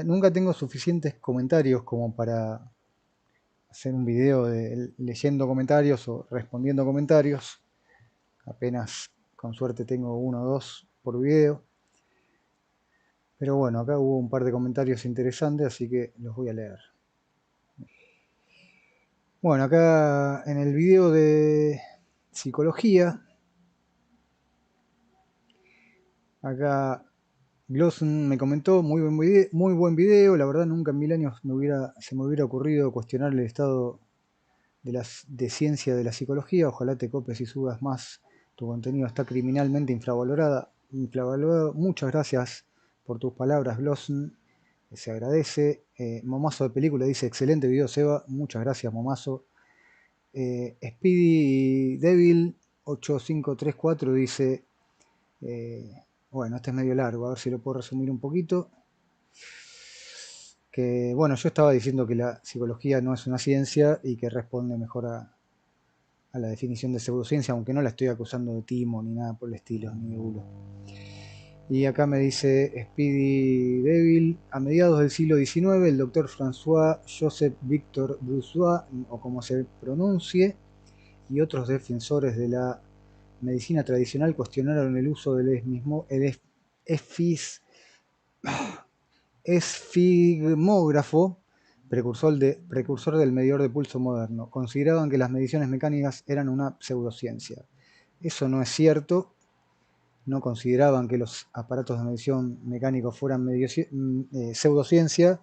Nunca tengo suficientes comentarios como para hacer un video de leyendo comentarios o respondiendo comentarios. Apenas con suerte tengo uno o dos por video. Pero bueno, acá hubo un par de comentarios interesantes, así que los voy a leer. Bueno, acá en el video de psicología, acá Glosson me comentó, muy buen video, la verdad nunca en 1000 años se me hubiera ocurrido cuestionar el estado de ciencia de la psicología, ojalá te copes y subas más, tu contenido está criminalmente infravalorado. Muchas gracias por tus palabras, Glosson, se agradece. Momazo de película dice, excelente video Seba, muchas gracias Momazo. Speedy Devil 8534 dice, bueno, este es medio largo, a ver si lo puedo resumir un poquito. Que bueno, yo estaba diciendo que la psicología no es una ciencia y que responde mejor a la definición de pseudociencia, aunque no la estoy acusando de timo ni nada por el estilo, ni de bulo. Y acá me dice Speedy Devil, a mediados del siglo XIX, el doctor François Joseph Victor Broussais, o como se pronuncie, y otros defensores de la medicina tradicional cuestionaron el uso del esfigmógrafo, precursor del medidor de pulso moderno. Consideraban que las mediciones mecánicas eran una pseudociencia. Eso no es cierto. No consideraban que los aparatos de medición mecánicos fueran pseudociencia.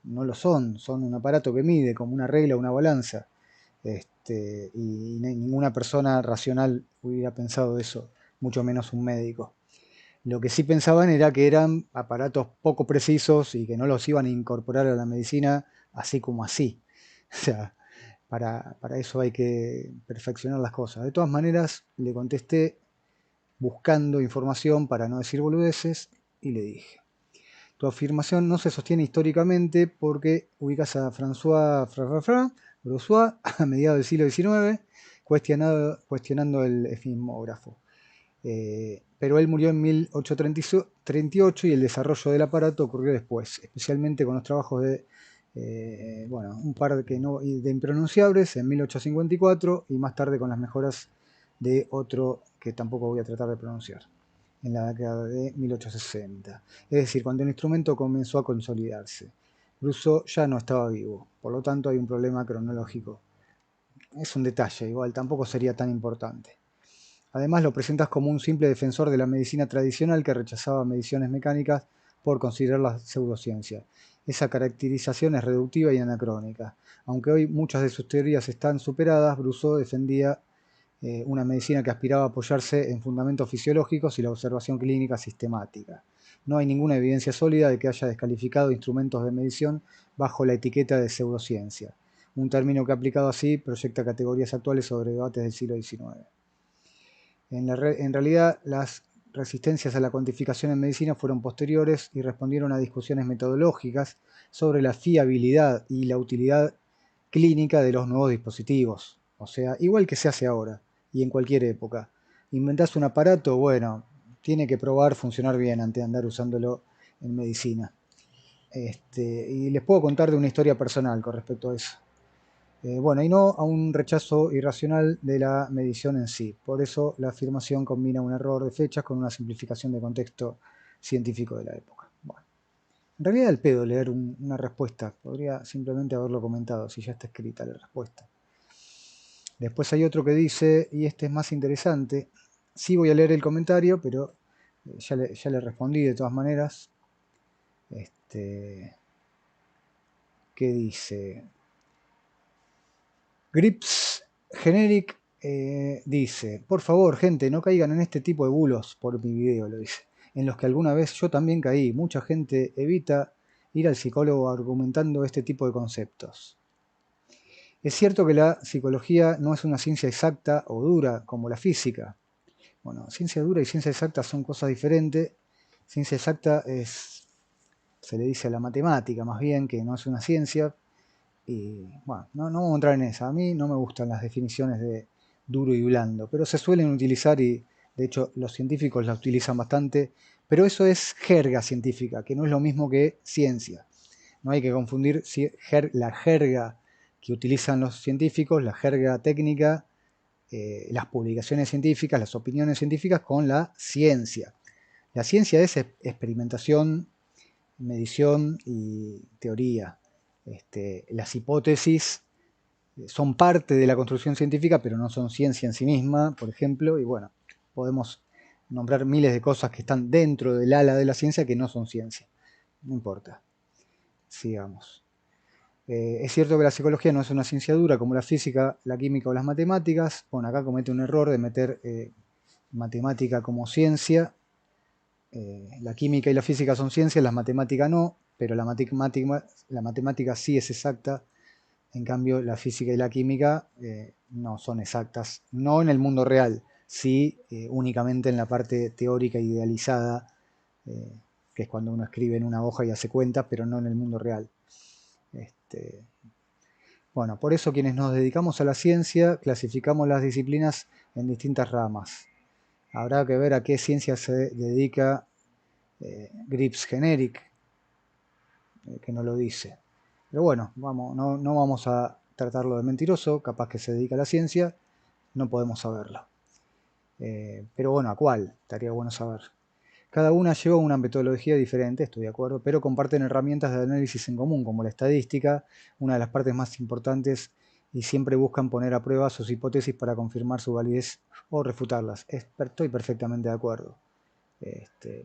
No lo son. Son un aparato que mide como una regla, una balanza. Y ninguna persona racional hubiera pensado eso, mucho menos un médico. Lo que sí pensaban era que eran aparatos poco precisos y que no los iban a incorporar a la medicina así como así. O sea, para eso hay que perfeccionar las cosas. De todas maneras, le contesté buscando información para no decir boludeces y le dije, tu afirmación no se sostiene históricamente porque ubicas a François Broussais a mediados del siglo XIX cuestionando el efimógrafo. Pero él murió en 1838 y el desarrollo del aparato ocurrió después, especialmente con los trabajos de un par de impronunciables en 1854 y más tarde con las mejoras de otro que tampoco voy a tratar de pronunciar en la década de 1860. Es decir, cuando el instrumento comenzó a consolidarse. Rousseau ya no estaba vivo, por lo tanto hay un problema cronológico. Es un detalle, igual tampoco sería tan importante. Además lo presentas como un simple defensor de la medicina tradicional que rechazaba mediciones mecánicas por considerarlas pseudociencia. Esa caracterización es reductiva y anacrónica. Aunque hoy muchas de sus teorías están superadas, Broussais defendía una medicina que aspiraba a apoyarse en fundamentos fisiológicos y la observación clínica sistemática. No hay ninguna evidencia sólida de que haya descalificado instrumentos de medición bajo la etiqueta de pseudociencia, un término que aplicado así proyecta categorías actuales sobre debates del siglo XIX. En realidad, las resistencias a la cuantificación en medicina fueron posteriores y respondieron a discusiones metodológicas sobre la fiabilidad y la utilidad clínica de los nuevos dispositivos. O sea, igual que se hace ahora y en cualquier época. Inventás un aparato, bueno, tiene que probar funcionar bien antes de andar usándolo en medicina. Y les puedo contar de una historia personal con respecto a eso. Y no a un rechazo irracional de la medición en sí. Por eso la afirmación combina un error de fechas con una simplificación de contexto científico de la época. Bueno, en realidad el pedo leer una respuesta. Podría simplemente haberlo comentado si ya está escrita la respuesta. Después hay otro que dice, y este es más interesante. Sí voy a leer el comentario, pero ya le respondí de todas maneras. ¿Qué dice? Grips Generic dice, por favor, gente, no caigan en este tipo de bulos por mi video, lo dice, en los que alguna vez yo también caí. Mucha gente evita ir al psicólogo argumentando este tipo de conceptos. Es cierto que la psicología no es una ciencia exacta o dura como la física. Bueno, ciencia dura y ciencia exacta son cosas diferentes. Ciencia exacta se le dice a la matemática más bien, que no es una ciencia. Y bueno, no vamos a entrar en esa. A mí no me gustan las definiciones de duro y blando, pero se suelen utilizar y De hecho, los científicos la utilizan bastante, pero eso es jerga científica, que no es lo mismo que ciencia. No hay que confundir la jerga que utilizan los científicos, la jerga técnica, las publicaciones científicas, las opiniones científicas con la ciencia. La ciencia es experimentación, medición y teoría. Las hipótesis son parte de la construcción científica, pero no son ciencia en sí misma, por ejemplo, y bueno, podemos nombrar miles de cosas que están dentro del ala de la ciencia que no son ciencia. No importa. Sigamos. Es cierto que la psicología no es una ciencia dura como la física, la química o las matemáticas. Bueno, acá comete un error de meter matemática como ciencia. La química y la física son ciencias, las matemáticas no, pero la matemática sí es exacta. En cambio, la física y la química no son exactas, no en el mundo real, sí únicamente en la parte teórica idealizada, que es cuando uno escribe en una hoja y hace cuentas, pero no en el mundo real. Bueno, por eso quienes nos dedicamos a la ciencia clasificamos las disciplinas en distintas ramas. Habrá que ver a qué ciencia se dedica Grips Generic, que no lo dice. Pero bueno, no vamos a tratarlo de mentiroso, capaz que se dedica a la ciencia, no podemos saberlo. Pero bueno, ¿a cuál? Estaría bueno saber. Cada una lleva una metodología diferente, estoy de acuerdo, pero comparten herramientas de análisis en común, como la estadística, una de las partes más importantes, y siempre buscan poner a prueba sus hipótesis para confirmar su validez o refutarlas. Estoy perfectamente de acuerdo.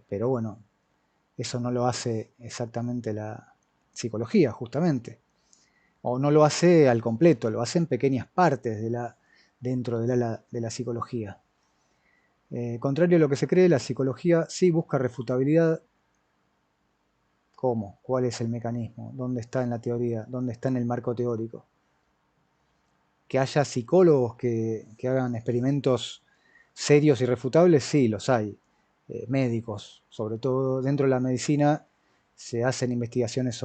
Pero bueno, eso no lo hace exactamente la psicología, justamente. O no lo hace al completo, lo hace en pequeñas partes dentro de la psicología. Contrario a lo que se cree, la psicología sí busca refutabilidad. ¿Cómo? ¿Cuál es el mecanismo? ¿Dónde está en la teoría? ¿Dónde está en el marco teórico? Que haya psicólogos que hagan experimentos serios y refutables, sí, los hay. Médicos, sobre todo dentro de la medicina, se hacen investigaciones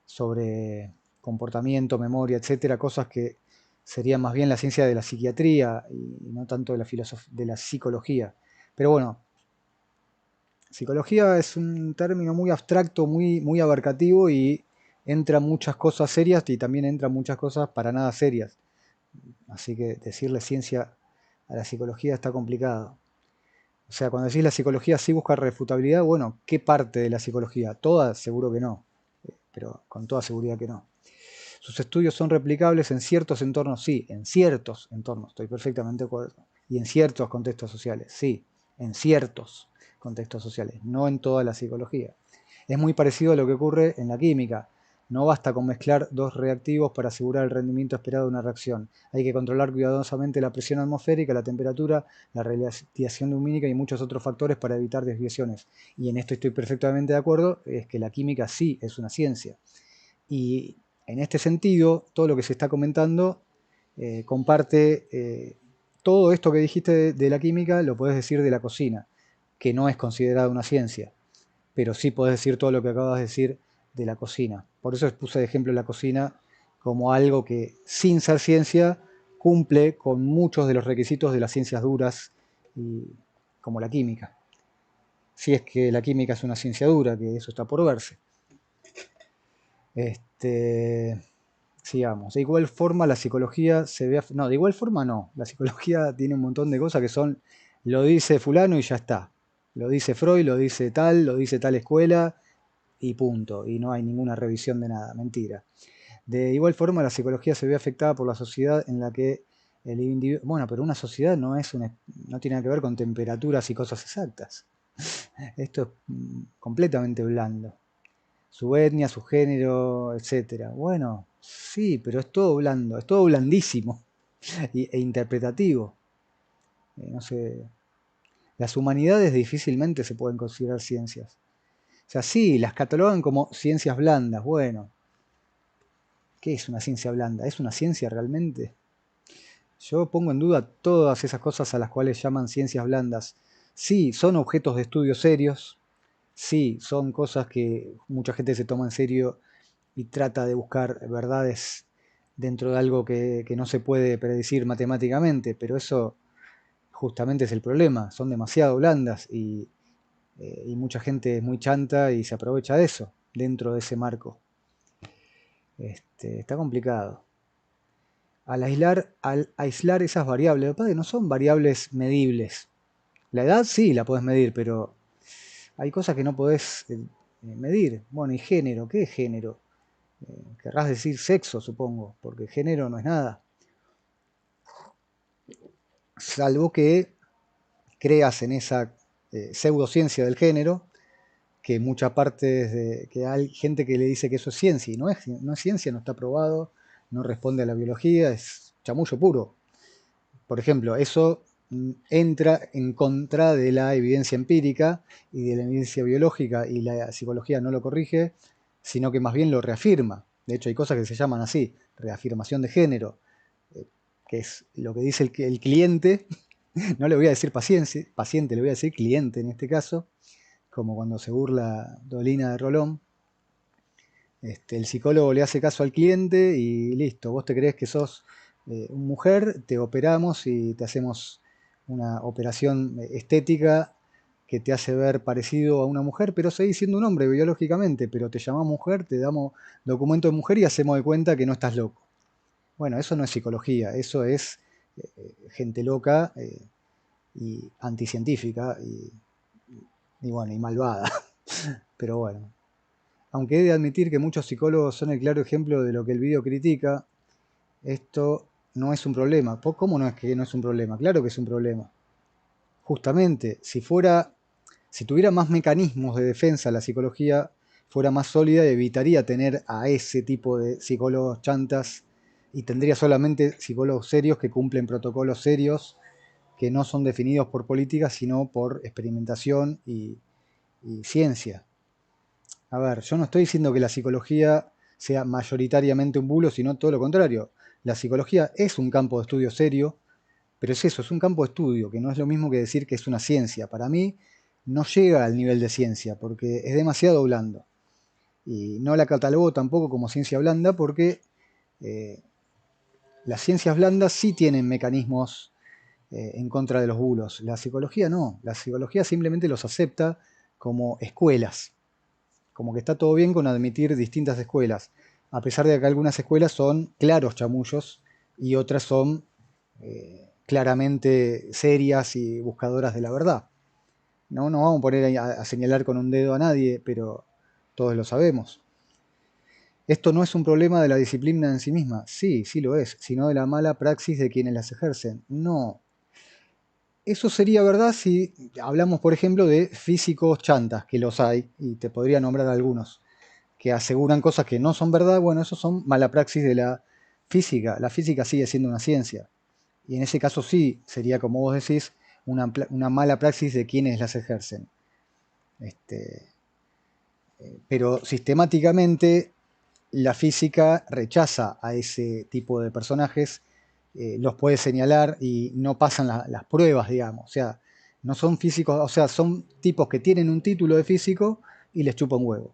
sobre comportamiento, memoria, etcétera, cosas que serían más bien la ciencia de la psiquiatría y no tanto de la psicología. Pero bueno, psicología es un término muy abstracto, muy abarcativo y entra muchas cosas serias y también entran muchas cosas para nada serias. Así que decirle ciencia a la psicología está complicado. O sea, cuando decís la psicología sí busca refutabilidad, bueno, ¿qué parte de la psicología? ¿Toda? Seguro que no, pero con toda seguridad que no. Sus estudios son replicables en ciertos entornos, sí, en ciertos entornos, estoy perfectamente de acuerdo. Y en ciertos contextos sociales, sí, en ciertos contextos sociales, no en toda la psicología. Es muy parecido a lo que ocurre en la química. No basta con mezclar dos reactivos para asegurar el rendimiento esperado de una reacción. Hay que controlar cuidadosamente la presión atmosférica, la temperatura, la radiación lumínica y muchos otros factores para evitar desviaciones. Y en esto estoy perfectamente de acuerdo, es que la química sí es una ciencia. Y en este sentido, todo lo que se está comentando comparte todo esto que dijiste de la química, lo podés decir de la cocina, que no es considerada una ciencia, pero sí podés decir todo lo que acabas de decir de la cocina. Por eso puse de ejemplo la cocina como algo que, sin ser ciencia, cumple con muchos de los requisitos de las ciencias duras, como la química. Si es que la química es una ciencia dura, que eso está por verse. Sigamos. De igual forma, la psicología se ve. No, de igual forma no. La psicología tiene un montón de cosas que son. Lo dice Fulano y ya está. Lo dice Freud, lo dice tal escuela y punto. Y no hay ninguna revisión de nada. Mentira. De igual forma, la psicología se ve afectada por la sociedad en la que el individuo. Bueno, pero una sociedad no tiene nada que ver con temperaturas y cosas exactas. Esto es completamente blando. Su etnia, su género, etcétera. Bueno, sí, pero es todo blando, es todo blandísimo e interpretativo. No sé, las humanidades difícilmente se pueden considerar ciencias. O sea, sí, las catalogan como ciencias blandas. Bueno, ¿qué es una ciencia blanda? ¿Es una ciencia realmente? Yo pongo en duda todas esas cosas a las cuales llaman ciencias blandas. Sí, son objetos de estudio serios. Sí, son cosas que mucha gente se toma en serio y trata de buscar verdades dentro de algo que no se puede predecir matemáticamente, pero eso justamente es el problema, son demasiado blandas y mucha gente es muy chanta y se aprovecha de eso, dentro de ese marco. Está complicado. Al aislar esas variables, lo que pasa es que no son variables medibles. La edad sí la podés medir, pero hay cosas que no podés medir. Bueno, y género, ¿qué es género? Querrás decir sexo, supongo, porque género no es nada. Salvo que creas en esa pseudociencia del género, que mucha parte es de que hay gente que le dice que eso es ciencia, y no es ciencia, no está probado, no responde a la biología, es chamullo puro. Por ejemplo, eso entra en contra de la evidencia empírica y de la evidencia biológica, y la psicología no lo corrige, sino que más bien lo reafirma. De hecho, hay cosas que se llaman así, reafirmación de género, que es lo que dice el cliente. No le voy a decir paciente, le voy a decir cliente en este caso, como cuando se burla Dolina de Rolón. El psicólogo le hace caso al cliente y listo, vos te crees que sos mujer, te operamos y te hacemos una operación estética que te hace ver parecido a una mujer, pero seguís siendo un hombre biológicamente, pero te llamamos mujer, te damos documento de mujer y hacemos de cuenta que no estás loco. Bueno, eso no es psicología, eso es gente loca y anticientífica y bueno, y malvada. Pero bueno, aunque he de admitir que muchos psicólogos son el claro ejemplo de lo que el video critica, esto no es un problema. ¿Cómo no es que no es un problema? Claro que es un problema. Justamente, si tuviera más mecanismos de defensa la psicología, fuera más sólida y evitaría tener a ese tipo de psicólogos chantas y tendría solamente psicólogos serios que cumplen protocolos serios que no son definidos por política, sino por experimentación y ciencia. A ver, yo no estoy diciendo que la psicología sea mayoritariamente un bulo, sino todo lo contrario. La psicología es un campo de estudio serio, pero es eso, es un campo de estudio, que no es lo mismo que decir que es una ciencia. Para mí no llega al nivel de ciencia, porque es demasiado blando. Y no la catalogo tampoco como ciencia blanda, porque eh, las ciencias blandas sí tienen mecanismos en contra de los bulos. La psicología no, la psicología simplemente los acepta como escuelas, como que está todo bien con admitir distintas escuelas, a pesar de que algunas escuelas son claros chamullos y otras son claramente serias y buscadoras de la verdad. No vamos a poner a señalar con un dedo a nadie, pero todos lo sabemos. Esto no es un problema de la disciplina en sí misma, sí lo es, sino de la mala praxis de quienes las ejercen. No. Eso sería verdad si hablamos, por ejemplo, de físicos chantas, que los hay, y te podría nombrar algunos que aseguran cosas que no son verdad. Bueno, eso son mala praxis de la física. La física sigue siendo una ciencia. Y en ese caso sí, sería como vos decís, una mala praxis de quienes las ejercen. Pero sistemáticamente la física rechaza a ese tipo de personajes, los puede señalar y no pasan las pruebas, digamos. O sea, no son físicos, o sea, son tipos que tienen un título de físico y les chupa un huevo.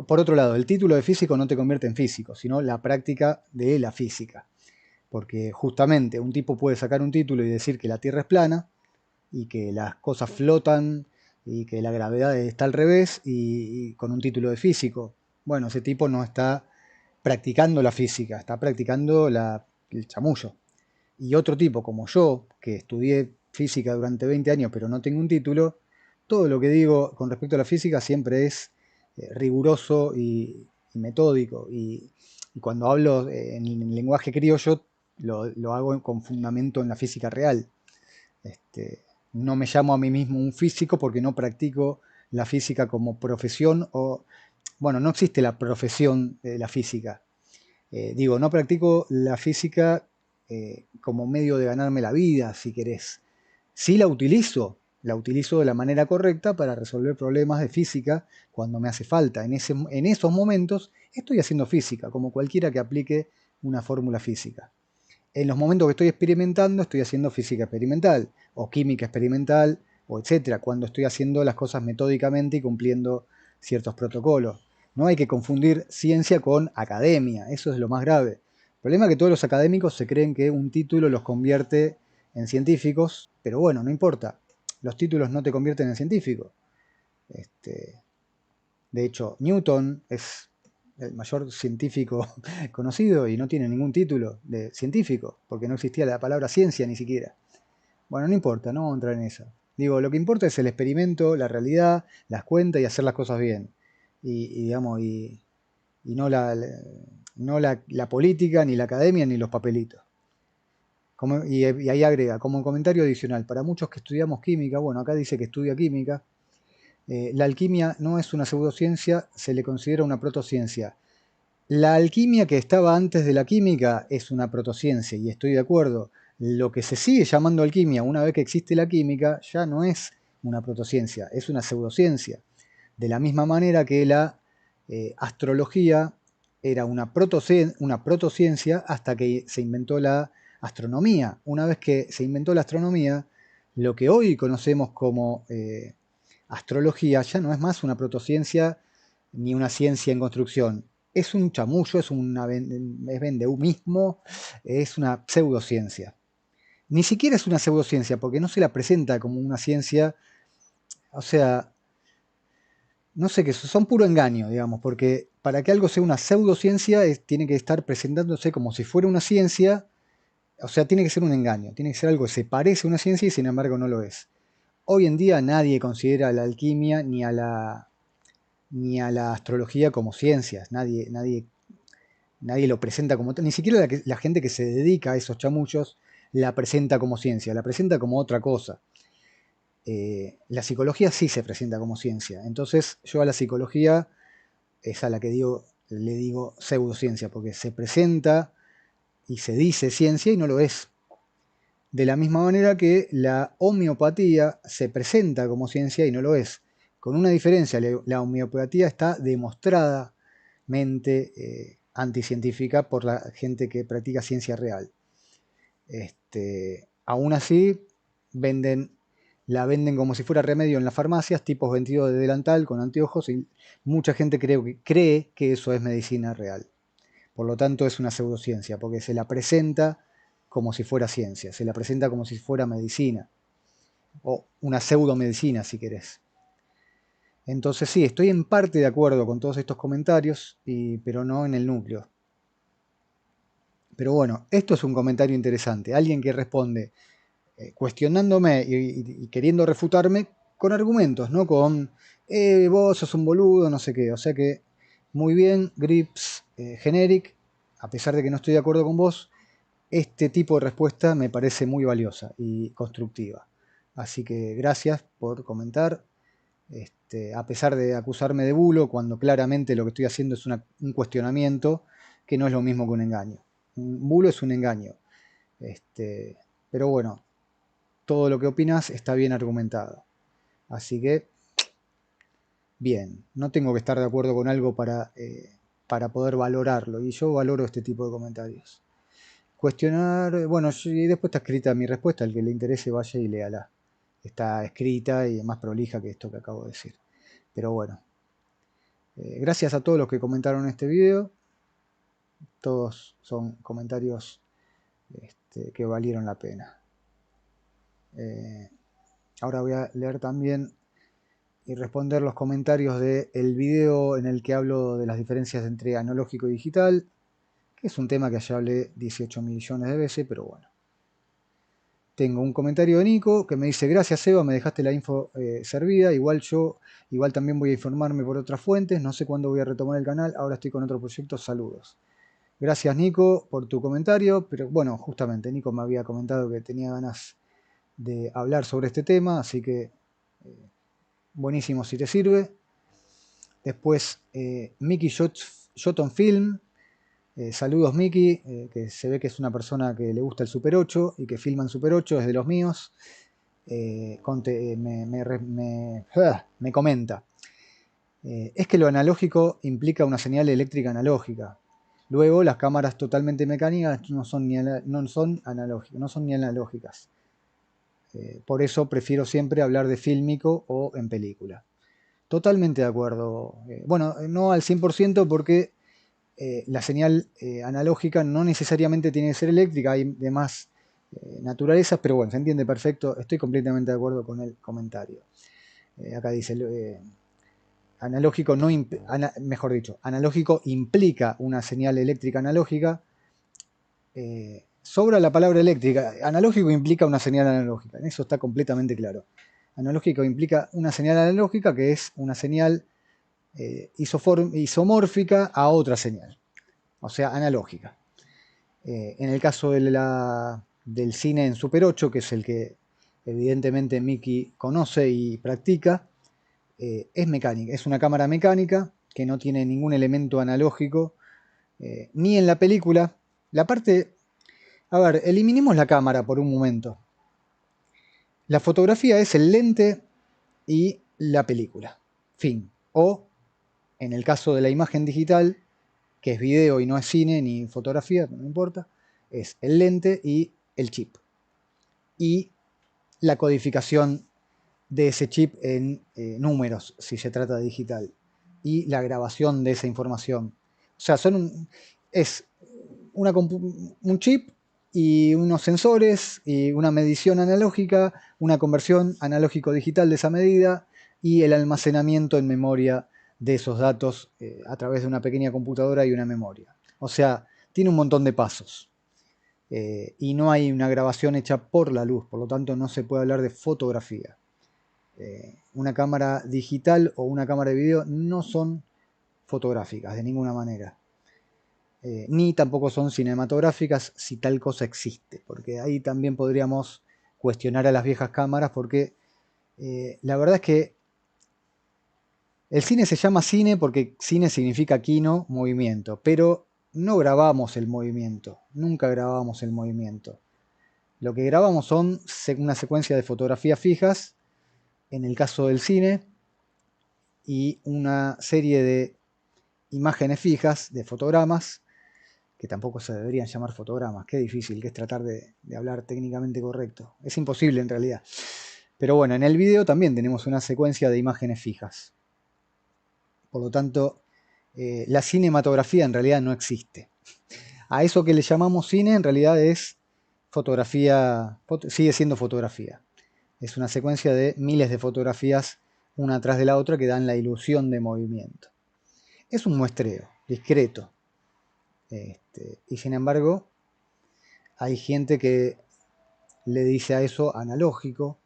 Por otro lado, el título de físico no te convierte en físico, sino la práctica de la física. Porque justamente un tipo puede sacar un título y decir que la Tierra es plana y que las cosas flotan y que la gravedad está al revés y con un título de físico. Bueno, ese tipo no está practicando la física, está practicando el chamullo. Y otro tipo como yo, que estudié física durante 20 años pero no tengo un título, todo lo que digo con respecto a la física siempre es riguroso y metódico. Y cuando hablo en lenguaje criollo, lo hago con fundamento en la física real. No me llamo a mí mismo un físico porque no practico la física como profesión o, bueno, no existe la profesión de la física. Digo, no practico la física como medio de ganarme la vida, si querés. Sí la utilizo de la manera correcta para resolver problemas de física cuando me hace falta. En esos momentos estoy haciendo física, como cualquiera que aplique una fórmula física. En los momentos que estoy experimentando, estoy haciendo física experimental, o química experimental, o etcétera, cuando estoy haciendo las cosas metódicamente y cumpliendo ciertos protocolos. No hay que confundir ciencia con academia, eso es lo más grave. El problema es que todos los académicos se creen que un título los convierte en científicos, pero bueno, no importa. Los títulos no te convierten en científico. De hecho, Newton es el mayor científico conocido y no tiene ningún título de científico, porque no existía la palabra ciencia ni siquiera. Bueno, no importa, no vamos a entrar en eso. Digo, lo que importa es el experimento, la realidad, las cuentas y hacer las cosas bien. Digamos, y no la política, ni la academia, ni los papelitos. Y ahí agrega, como comentario adicional, para muchos que estudiamos química, bueno, acá dice que estudia química, la alquimia no es una pseudociencia, se le considera una protociencia. La alquimia que estaba antes de la química es una protociencia, y estoy de acuerdo. Lo que se sigue llamando alquimia una vez que existe la química ya no es una protociencia, es una pseudociencia. De la misma manera que la astrología era una protociencia hasta que se inventó la astronomía. Una vez que se inventó la astronomía, lo que hoy conocemos como astrología ya no es más una protociencia ni una ciencia en construcción. Es un chamullo, es vendehumismo, es una pseudociencia. Ni siquiera es una pseudociencia porque no se la presenta como una ciencia, o sea, no sé qué, son puro engaño, digamos, porque para que algo sea una pseudociencia tiene que estar presentándose como si fuera una ciencia, o sea, tiene que ser un engaño, tiene que ser algo que se parece a una ciencia y sin embargo no lo es. Hoy en día nadie considera a la alquimia ni a la astrología como ciencias, nadie lo presenta como tal, ni siquiera la gente que se dedica a esos chamullos la presenta como ciencia, la presenta como otra cosa. La psicología sí se presenta como ciencia, entonces yo a la psicología es a la que le digo pseudociencia, porque se presenta y se dice ciencia y no lo es. De la misma manera que la homeopatía se presenta como ciencia y no lo es. Con una diferencia, la homeopatía está demostradamente anticientífica por la gente que practica ciencia real. Aún así, la venden como si fuera remedio en las farmacias, tipos vestidos de delantal con anteojos, y mucha gente cree que eso es medicina real. Por lo tanto, es una pseudociencia, porque se la presenta como si fuera ciencia, se la presenta como si fuera medicina, o una pseudomedicina, si querés. Entonces sí, estoy en parte de acuerdo con todos estos comentarios, pero no en el núcleo. Pero bueno, esto es un comentario interesante. Alguien que responde cuestionándome y queriendo refutarme con argumentos, no con vos sos un boludo, no sé qué. O sea que muy bien, Grips Generic, a pesar de que no estoy de acuerdo con vos, este tipo de respuesta me parece muy valiosa y constructiva. Así que gracias por comentar. A pesar de acusarme de bulo, cuando claramente lo que estoy haciendo es un cuestionamiento que no es lo mismo que un engaño. Un bulo es un engaño. Pero bueno, todo lo que opinas está bien argumentado. Así que, bien, no tengo que estar de acuerdo con algo para poder valorarlo. Y yo valoro este tipo de comentarios. Cuestionar, bueno, y después está escrita mi respuesta, al que le interese vaya y léala. Está escrita y es más prolija que esto que acabo de decir. Pero bueno, gracias a todos los que comentaron este video. Todos son comentarios que valieron la pena. Ahora voy a leer también y responder los comentarios del video en el que hablo de las diferencias entre analógico y digital, que es un tema que ya hablé 18 millones de veces, pero bueno. Tengo un comentario de Nico que me dice: gracias Eva, me dejaste la info servida, igual también voy a informarme por otras fuentes, no sé cuándo voy a retomar el canal, ahora estoy con otro proyecto, saludos. Gracias Nico por tu comentario, pero bueno, justamente Nico me había comentado que tenía ganas de hablar sobre este tema, así que buenísimo si te sirve. Después Mickey Shoton Film, saludos Mickey, que se ve que es una persona que le gusta el Super 8 y que filma en Super 8, es de los míos. Me comenta. Es que lo analógico implica una señal eléctrica analógica. Luego, las cámaras totalmente mecánicas no son ni analógicas. Por eso prefiero siempre hablar de fílmico o en película. Totalmente de acuerdo. Bueno, no al 100% porque la señal analógica no necesariamente tiene que ser eléctrica. Hay demás naturalezas, pero bueno, se entiende perfecto. Estoy completamente de acuerdo con el comentario. Acá dice, analógico no mejor dicho, analógico implica una señal eléctrica analógica. Sobra la palabra eléctrica. Analógico implica una señal analógica. Eso está completamente claro. Analógico implica una señal analógica que es una señal isomórfica a otra señal. O sea, analógica. En el caso del cine en Super 8, que es el que evidentemente Mickey conoce y practica, es mecánica. Es una cámara mecánica que no tiene ningún elemento analógico, ni en la película. La parte... A ver, eliminemos la cámara por un momento. La fotografía es el lente y la película. Fin. O, en el caso de la imagen digital, que es video y no es cine ni fotografía, no importa, es el lente y el chip. Y la codificación de ese chip en números, si se trata de digital. Y la grabación de esa información. O sea, es un chip y unos sensores y una medición analógica, una conversión analógico-digital de esa medida y el almacenamiento en memoria de esos datos a través de una pequeña computadora y una memoria. O sea, tiene un montón de pasos. Y no hay una grabación hecha por la luz, por lo tanto no se puede hablar de fotografía. Una cámara digital o una cámara de video no son fotográficas de ninguna manera. Ni tampoco son cinematográficas si tal cosa existe, porque ahí también podríamos cuestionar a las viejas cámaras, porque la verdad es que el cine se llama cine porque cine significa kino, movimiento, pero no grabamos el movimiento, nunca grabamos el movimiento. Lo que grabamos son una secuencia de fotografías fijas, en el caso del cine, y una serie de imágenes fijas, de fotogramas, que tampoco se deberían llamar fotogramas. Qué difícil que es tratar de hablar técnicamente correcto. Es imposible en realidad. Pero bueno, en el video también tenemos una secuencia de imágenes fijas. Por lo tanto, la cinematografía en realidad no existe. A eso que le llamamos cine en realidad es fotografía, sigue siendo fotografía. Es una secuencia de miles de fotografías una tras de la otra que dan la ilusión de movimiento. Es un muestreo discreto. Y sin embargo, hay gente que le dice a eso analógico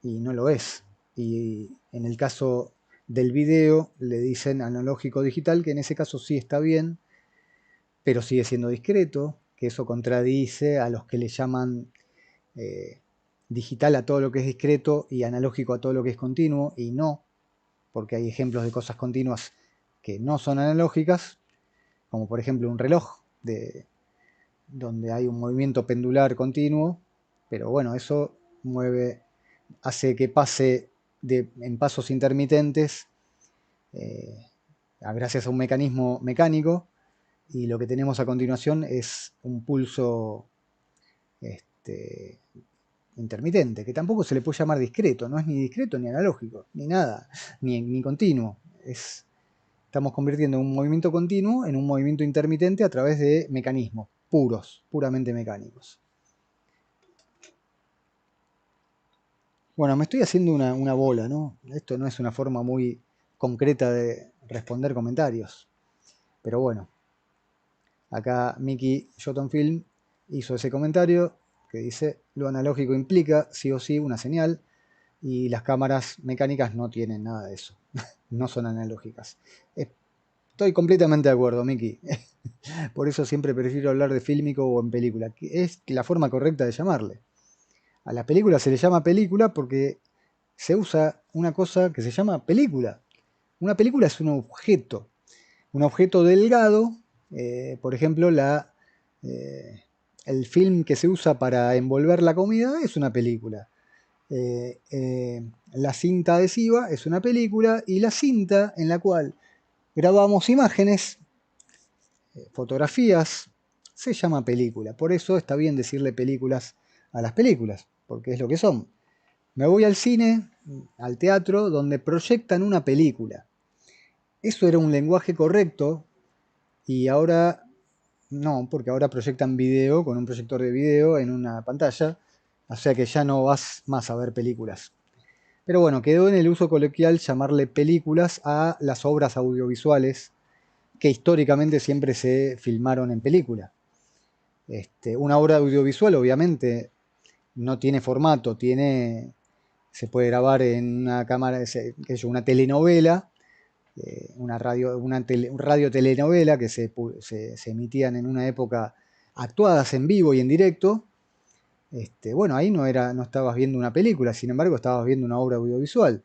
y no lo es. Y en el caso del video le dicen analógico digital, que en ese caso sí está bien, pero sigue siendo discreto, que eso contradice a los que le llaman digital a todo lo que es discreto y analógico a todo lo que es continuo, y no, porque hay ejemplos de cosas continuas que no son analógicas, como por ejemplo un reloj donde hay un movimiento pendular continuo, pero bueno, eso hace que pase en pasos intermitentes gracias a un mecanismo mecánico, y lo que tenemos a continuación es un pulso intermitente, que tampoco se le puede llamar discreto, no es ni discreto ni analógico, ni nada, ni continuo. Estamos convirtiendo un movimiento continuo en un movimiento intermitente a través de mecanismos puros, puramente mecánicos. Bueno, me estoy haciendo una bola, ¿no? Esto no es una forma muy concreta de responder comentarios. Pero bueno, acá Mickey Film hizo ese comentario que dice: lo analógico implica sí o sí una señal y las cámaras mecánicas no tienen nada de eso. No son analógicas. Estoy completamente de acuerdo, Mickey. Por eso siempre prefiero hablar de fílmico o en película. Es la forma correcta de llamarle. A la película se le llama película porque se usa una cosa que se llama película. Una película es un objeto delgado, por ejemplo, el film que se usa para envolver la comida es una película. La cinta adhesiva es una película y la cinta en la cual grabamos imágenes, fotografías, se llama película. Por eso está bien decirle películas a las películas, porque es lo que son. Me voy al cine, al teatro, donde proyectan una película. Eso era un lenguaje correcto y ahora No, porque ahora proyectan video con un proyector de video en una pantalla, o sea que ya no vas más a ver películas. Pero bueno, quedó en el uso coloquial llamarle películas a las obras audiovisuales que históricamente siempre se filmaron en película. Una obra audiovisual obviamente no tiene formato, se puede grabar en una cámara, una telenovela, un radio telenovela que se emitían en una época actuadas en vivo y en directo. Bueno, ahí no estabas viendo una película, sin embargo estabas viendo una obra audiovisual.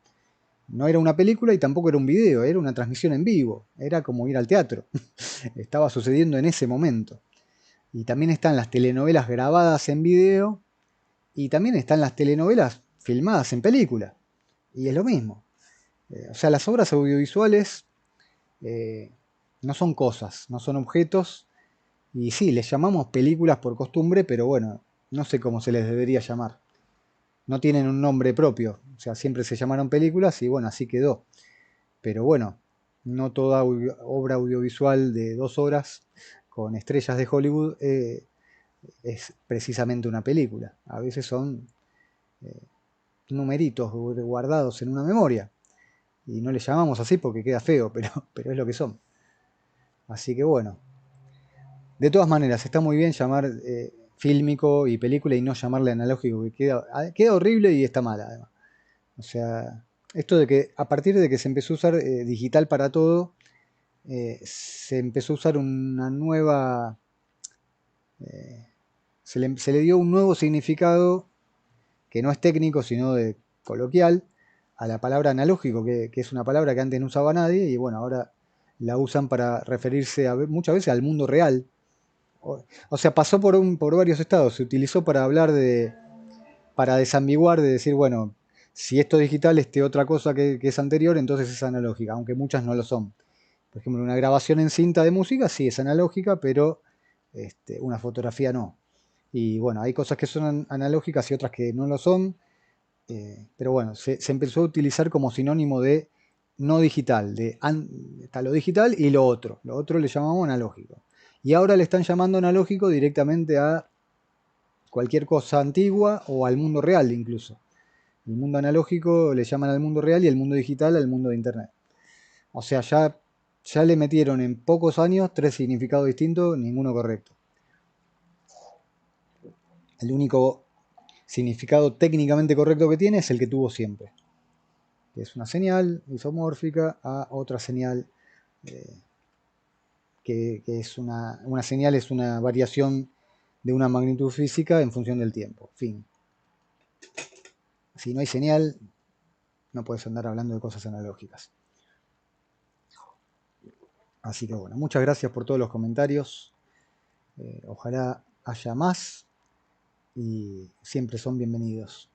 No era una película y tampoco era un video, era una transmisión en vivo, era como ir al teatro. Estaba sucediendo en ese momento. Y también están las telenovelas grabadas en video y también están las telenovelas filmadas en película. Y es lo mismo. O sea, las obras audiovisuales eh, no son cosas, no son objetos. Y sí, les llamamos películas por costumbre, pero bueno, no sé cómo se les debería llamar. No tienen un nombre propio. O sea, siempre se llamaron películas y bueno, así quedó. Pero bueno, no toda obra audiovisual de 2 horas con estrellas de Hollywood es precisamente una película. A veces son eh, numeritos guardados en una memoria. Y no le llamamos así porque queda feo, pero es lo que son. Así que bueno, de todas maneras, está muy bien llamar fílmico y película y no llamarle analógico, que queda horrible y está mal además. O sea, esto de que a partir de que se empezó a usar digital para todo, se empezó a usar una nueva, eh, se le dio un nuevo significado que no es técnico, sino de coloquial, a la palabra analógico, que es una palabra que antes no usaba nadie, y bueno, ahora la usan para referirse muchas veces al mundo real. O sea, pasó por varios estados, se utilizó para hablar para desambiguar, de decir, bueno, si esto es digital, otra cosa que es anterior, entonces es analógica, aunque muchas no lo son. Por ejemplo, una grabación en cinta de música sí es analógica, pero una fotografía no. Y bueno, hay cosas que son analógicas y otras que no lo son. Pero bueno, se empezó a utilizar como sinónimo de no digital, está lo digital y lo otro. Lo otro le llamamos analógico. Y ahora le están llamando analógico directamente a cualquier cosa antigua o al mundo real incluso. El mundo analógico le llaman al mundo real y el mundo digital al mundo de Internet. O sea, ya le metieron en pocos años 3 significados distintos, ninguno correcto. El único significado técnicamente correcto que tiene es el que tuvo siempre, que es una señal isomórfica a otra señal, eh, que es una señal, es una variación de una magnitud física en función del tiempo. Fin. Si no hay señal, no puedes andar hablando de cosas analógicas. Así que bueno, muchas gracias por todos los comentarios. Ojalá haya más y siempre son bienvenidos.